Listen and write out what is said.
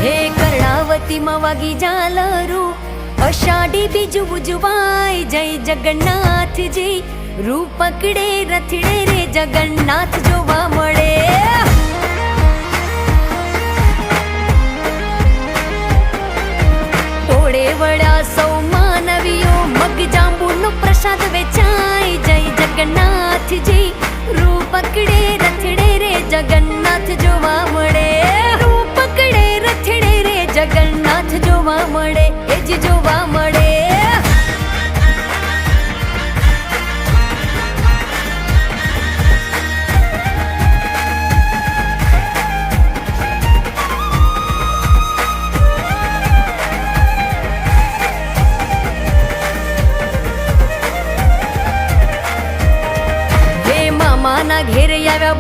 હે કર્ણાવતીમાં વાગી ઝાલરું, અષાઢી બીજ ઉજવાય, જય જગન્નાથજી. રૂપ પકડે રથડે રે જગન્નાથ જોવા મળે. ટોળે વળ્યા સૌ માનવીઓ, મગ જાંબુનો પ્રસાદ વેચાય, જય જગન્નાથજી. રૂપ પકડે રથડે રે જગન્નાથ જોવા મળે. રૂપ પકડે રથડે રે જગન્નાથ જોવા મળે, એ જ જોવા મળે. મામાના ઘેર આવ્યા